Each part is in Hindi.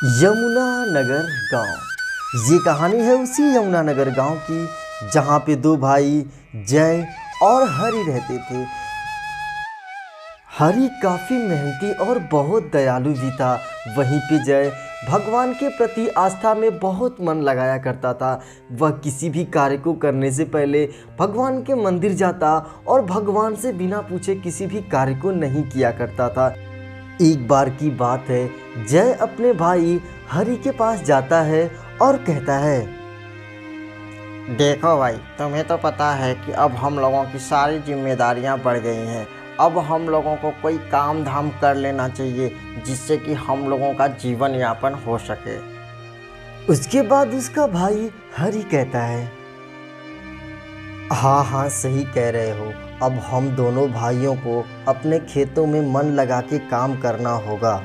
यमुना नगर गांव। ये कहानी है उसी यमुना नगर गांव की जहां पे दो भाई जय और हरि रहते थे। हरि काफ़ी मेहनती और बहुत दयालु भी था। वहीं पे जय भगवान के प्रति आस्था में बहुत मन लगाया करता था। वह किसी भी कार्य को करने से पहले भगवान के मंदिर जाता और भगवान से बिना पूछे किसी भी कार्य को नहीं किया करता था। एक बार की बात है, जय अपने भाई हरि के पास जाता है और कहता है, देखो भाई, तुम्हें तो पता है कि अब हम लोगों की सारी जिम्मेदारियां बढ़ गई हैं। अब हम लोगों को कोई काम धाम कर लेना चाहिए जिससे कि हम लोगों का जीवन यापन हो सके। उसके बाद उसका भाई हरि कहता है, हाँ हाँ सही कह रहे हो। अब हम दोनों भाइयों को अपने खेतों में मन लगा के काम करना होगा।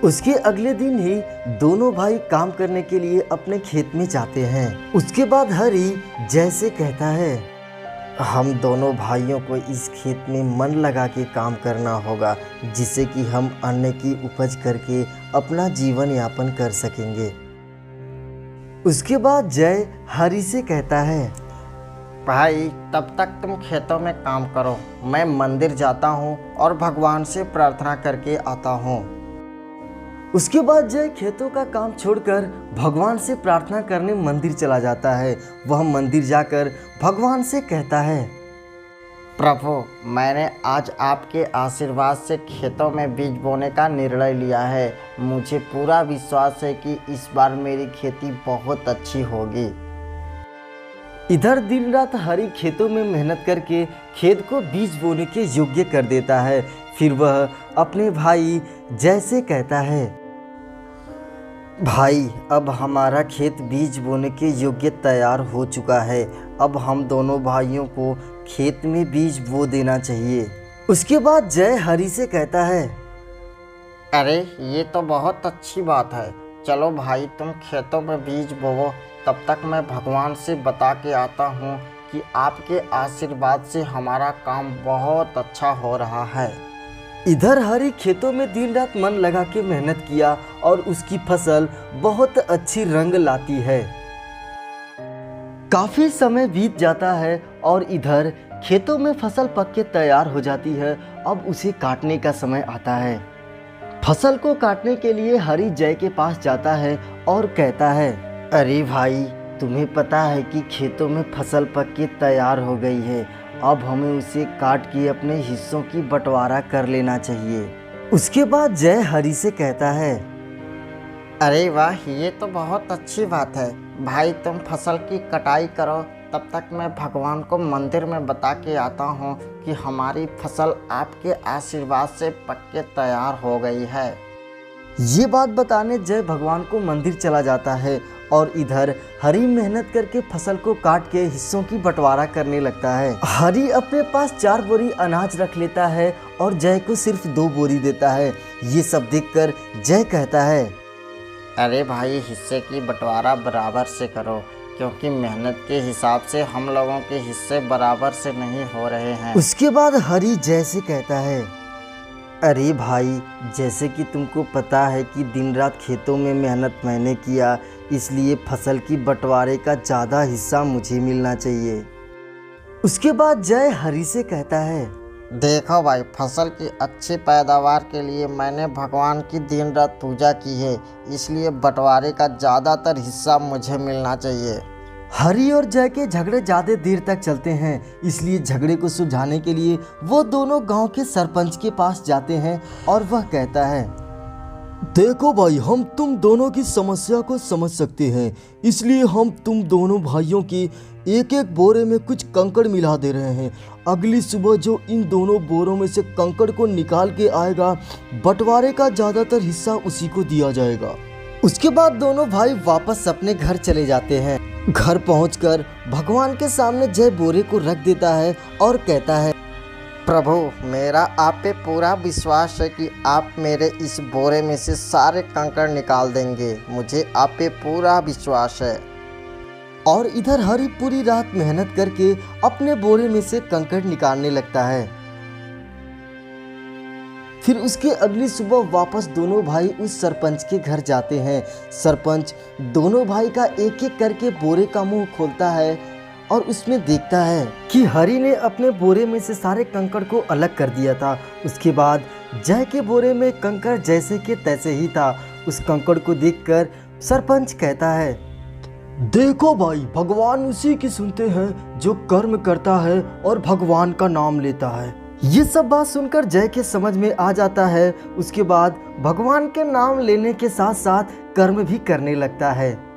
उसके अगले दिन ही दोनों भाई काम करने के लिए अपने खेत में जाते हैं। उसके बाद हरि जय से कहता है, हम दोनों भाइयों को इस खेत में मन लगा के काम करना होगा जिससे कि हम अन्न की उपज करके अपना जीवन यापन कर सकेंगे। उसके बाद जय हरि से कहता है, भाई तब तक तुम खेतों में काम करो, मैं मंदिर जाता हूँ और भगवान से प्रार्थना करके आता हूँ। उसके बाद जय खेतों का काम छोड़कर भगवान से प्रार्थना करने मंदिर चला जाता है। वह मंदिर जाकर भगवान से कहता है, प्रभु, मैंने आज आपके आशीर्वाद से खेतों में बीज बोने का निर्णय लिया है। मुझे पूरा विश्वास है कि इस बार मेरी खेती बहुत अच्छी होगी। इधर दिन रात हरि खेतों में मेहनत करके खेत को बीज बोने के योग्य कर देता है। फिर वह अपने भाई जय से कहता है, भाई अब हमारा खेत बीज बोने के योग्य तैयार हो चुका है। अब हम दोनों भाइयों को खेत में बीज बो देना चाहिए। उसके बाद जय हरि से कहता है, अरे ये तो बहुत अच्छी बात है। चलो भाई, तुम खेतों में बीज बोवो, तब तक मैं भगवान से बता के आता हूँ कि आपके आशीर्वाद से हमारा काम बहुत अच्छा हो रहा है। इधर हरि खेतों में दिन रात मन लगा के मेहनत किया और उसकी फसल बहुत अच्छी रंग लाती है। काफी समय बीत जाता है और इधर खेतों में फसल पक के तैयार हो जाती है। अब उसे काटने का समय आता है। फसल को काटने के लिए हरि जय के पास जाता है और कहता है, अरे भाई, तुम्हें पता है कि खेतों में फसल पक के तैयार हो गई है। अब हमें उसे काट के अपने हिस्सों की बंटवारा कर लेना चाहिए। उसके बाद जय हरि से कहता है, अरे वाह, ये तो बहुत अच्छी बात है। भाई तुम फसल की कटाई करो, तब तक मैं भगवान को मंदिर में बता के आता हूँ कि हमारी फसल आपके आशीर्वाद से पक के तैयार हो गई है। ये बात बताने जय भगवान को मंदिर चला जाता है और इधर हरि मेहनत करके फसल को काट के हिस्सों की बंटवारा करने लगता है। हरि अपने पास 4 बोरी अनाज रख लेता है और जय को सिर्फ 2 बोरी देता है। ये सब देखकर जय कहता है, अरे भाई, हिस्से की बंटवारा बराबर से करो, क्योंकि मेहनत के हिसाब से हम लोगों के हिस्से बराबर से नहीं हो रहे हैं। उसके बाद हरि जय से कहता है, अरे भाई, जैसे कि तुमको पता है कि दिन रात खेतों में मेहनत मैंने किया, इसलिए फसल की बंटवारे का ज़्यादा हिस्सा मुझे मिलना चाहिए। उसके बाद जय हरि से कहता है, देखो भाई, फसल की अच्छी पैदावार के लिए मैंने भगवान की दिन रात पूजा की है, इसलिए बंटवारे का ज़्यादातर हिस्सा मुझे मिलना चाहिए। हरि और जय के झगड़े ज़्यादा देर तक चलते हैं, इसलिए झगड़े को सुलझाने के लिए वो दोनों गांव के सरपंच के पास जाते हैं और वह कहता है, देखो भाई, हम तुम दोनों की समस्या को समझ सकते हैं, इसलिए हम तुम दोनों भाइयों की एक एक बोरे में कुछ कंकड़ मिला दे रहे हैं। अगली सुबह जो इन दोनों बोरों में से कंकड़ को निकाल के आएगा, बंटवारे का ज़्यादातर हिस्सा उसी को दिया जाएगा। उसके बाद दोनों भाई वापस अपने घर चले जाते हैं। घर पहुंचकर भगवान के सामने जय बोरे को रख देता है और कहता है, प्रभु, मेरा आप पे पूरा विश्वास है कि आप मेरे इस बोरे में से सारे कंकड़ निकाल देंगे। मुझे आप पे पूरा विश्वास है। और इधर हरि पूरी रात मेहनत करके अपने बोरे में से कंकड़ निकालने लगता है। फिर उसके अगली सुबह वापस दोनों भाई उस सरपंच के घर जाते हैं। सरपंच दोनों भाई का एक एक करके बोरे का मुंह खोलता है और उसमें देखता है कि हरी ने अपने बोरे में से सारे कंकड़ को अलग कर दिया था। उसके बाद जय के बोरे में कंकड़ जैसे के तैसे ही था। उस कंकड़ को देखकर सरपंच कहता है, देखो भाई, भगवान उसी की सुनते हैं जो कर्म करता है और भगवान का नाम लेता है। ये सब बात सुनकर जय के समझ में आ जाता है। उसके बाद भगवान के नाम लेने के साथ साथ कर्म भी करने लगता है।